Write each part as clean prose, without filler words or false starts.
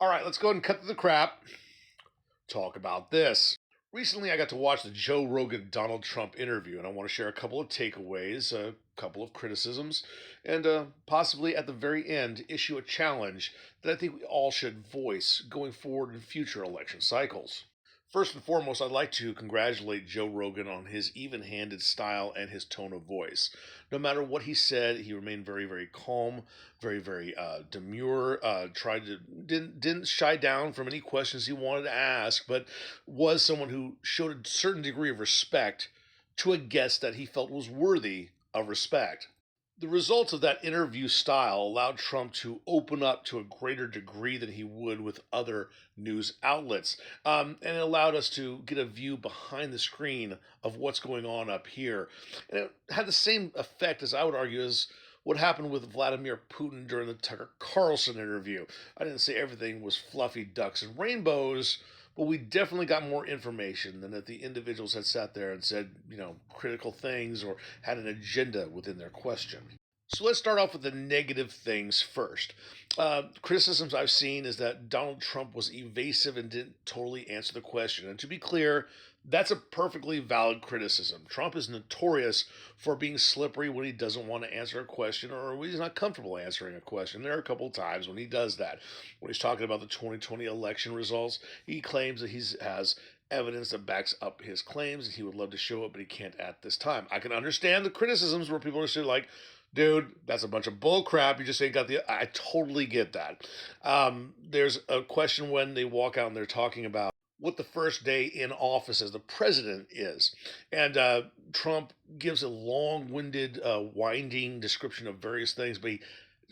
All right, let's go ahead and cut to the crap. Talk about this. Recently, I got to watch the Joe Rogan Donald Trump interview, and I want to share a couple of takeaways, a couple of criticisms, and possibly at the very end, issue a challenge that I think we all should voice going forward in future election cycles. First and foremost, I'd like to congratulate Joe Rogan on his even handed style and his tone of voice. No matter what he said, he remained very, very calm, very demure, tried to, didn't shy down from any questions he wanted to ask, but was someone who showed a certain degree of respect to a guest that he felt was worthy of respect. The results of that interview style allowed Trump to open up to a greater degree than he would with other news outlets. And it allowed us to get a view behind the screen of what's going on up here. And it had the same effect, as I would argue, as what happened with Vladimir Putin during the Tucker Carlson interview. I didn't say everything was fluffy ducks and rainbows, but we definitely got more information than if the individuals had sat there and said, critical things or had an agenda within their question. So let's start off with the negative things first. Criticisms I've seen is that Donald Trump was evasive and didn't totally answer the question. And to be clear, that's a perfectly valid criticism. Trump is notorious for being slippery when he doesn't want to answer a question or when he's not comfortable answering a question. There are a couple of times when he does that. When he's talking about the 2020 election results, he claims that he has evidence that backs up his claims and he would love to show it, but he can't at this time. I can understand the criticisms where people are saying, like, dude, that's a bunch of bull crap. You just ain't got the. I totally get that. There's a question when they walk out and they're talking about what the first day in office as the president is. And Trump gives a long winded, winding description of various things, but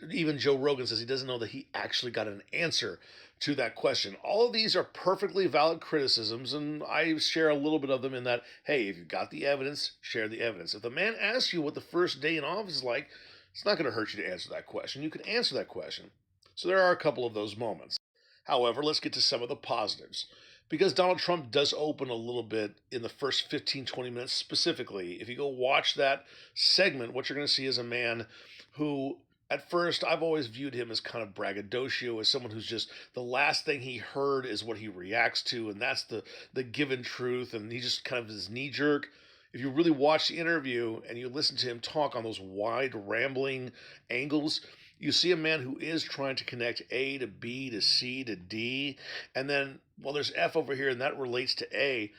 even Joe Rogan says he doesn't know that he actually got an answer to that question. All of these are perfectly valid criticisms, and I share a little bit of them in that, hey, if you've got the evidence, share the evidence. If the man asks you what the first day in office is like, it's not going to hurt you to answer that question. You can answer that question. So there are a couple of those moments. However, let's get to some of the positives. Because Donald Trump does open a little bit in the first 15, 20 minutes specifically. If you go watch that segment, what you're going to see is a man who at first, I've always viewed him as kind of braggadocio, as someone who's just the last thing he heard is what he reacts to, and that's the given truth, and he just kind of is knee jerk. If you really watch the interview and you listen to him talk on those wide, rambling angles, you see a man who is trying to connect A to B to C to D, and then, well, there's F over here, and that relates to A.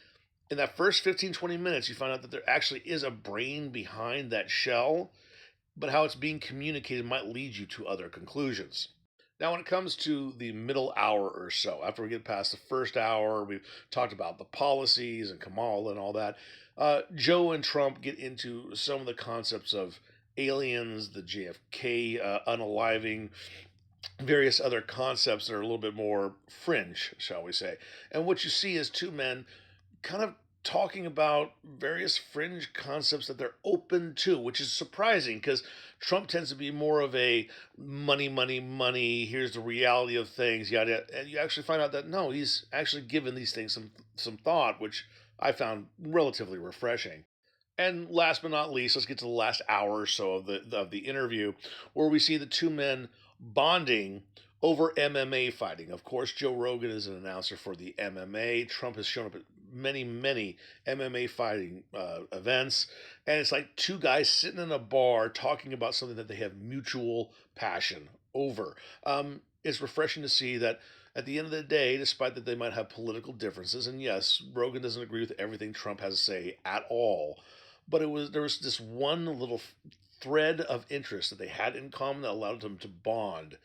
In that first 15, 20 minutes, you find out that there actually is a brain behind that shell, but how it's being communicated might lead you to other conclusions. Now, when it comes to the middle hour or so, after we get past the first hour, we've talked about the policies and Kamala and all that. Joe and Trump get into some of the concepts of aliens, the JFK unaliving, various other concepts that are a little bit more fringe, shall we say. And what you see is two men kind of talking about various fringe concepts that they're open to, which is surprising because Trump tends to be more of a money, money, money. Here's the reality of things, yada. And you actually find out that no, he's actually given these things some thought, which I found relatively refreshing. And last but not least, let's get to the last hour or so of the interview, where we see the two men bonding over MMA fighting. Of course, Joe Rogan is an announcer for the MMA. Trump has shown up at many MMA fighting events, and it's like two guys sitting in a bar talking about something that they have mutual passion over. It's refreshing to see that at the end of the day, despite that they might have political differences, and yes, Rogan doesn't agree with everything Trump has to say at all, but there was this one little thread of interest that they had in common that allowed them to bond.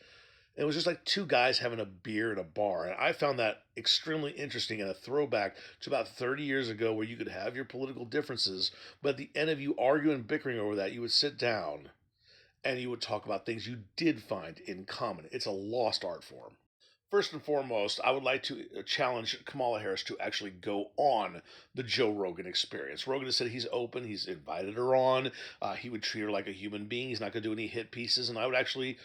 It was just like two guys having a beer at a bar. And I found that extremely interesting and a throwback to about 30 years ago where you could have your political differences, but at the end of you arguing and bickering over that, you would sit down and you would talk about things you did find in common. It's a lost art form. First and foremost, I would like to challenge Kamala Harris to actually go on the Joe Rogan experience. Rogan has said he's open, he's invited her on, he would treat her like a human being, he's not going to do any hit pieces, and I would actually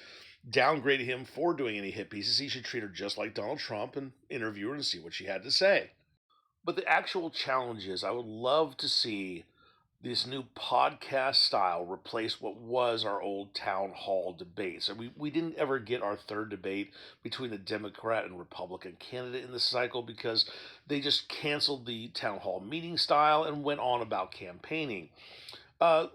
downgrade him for doing any hit pieces. He should treat her just like Donald Trump and interview her and see what she had to say. But the actual challenge is I would love to see This new podcast style replaced what was our old town hall debates. And we didn't ever get our third debate between the Democrat and Republican candidate in the cycle because they just canceled the town hall meeting style and went on about campaigning. Uh,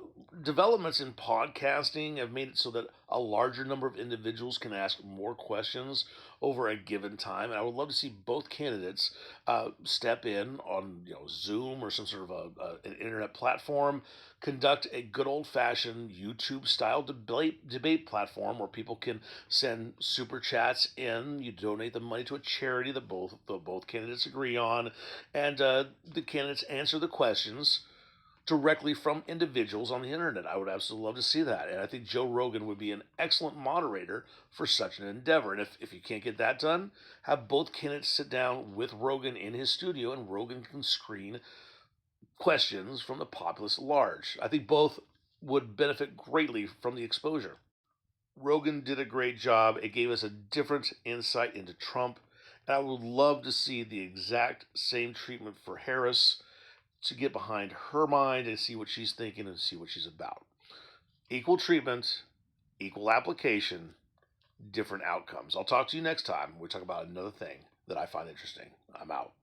Developments in podcasting have made it so that a larger number of individuals can ask more questions over a given time, and I would love to see both candidates step in on Zoom or some sort of an internet platform, conduct a good old fashioned YouTube style debate platform where people can send super chats in. You donate the money to a charity that both candidates agree on, and the candidates answer the questions directly from individuals on the internet. I would absolutely love to see that. And I think Joe Rogan would be an excellent moderator for such an endeavor. And if you can't get that done, have both candidates sit down with Rogan in his studio and Rogan can screen questions from the populace at large. I think both would benefit greatly from the exposure. Rogan did a great job. It gave us a different insight into Trump. And I would love to see the exact same treatment for Harris to get behind her mind and see what she's thinking and see what she's about. Equal treatment, equal application, different outcomes. I'll talk to you next time. We talk about another thing that I find interesting. I'm out.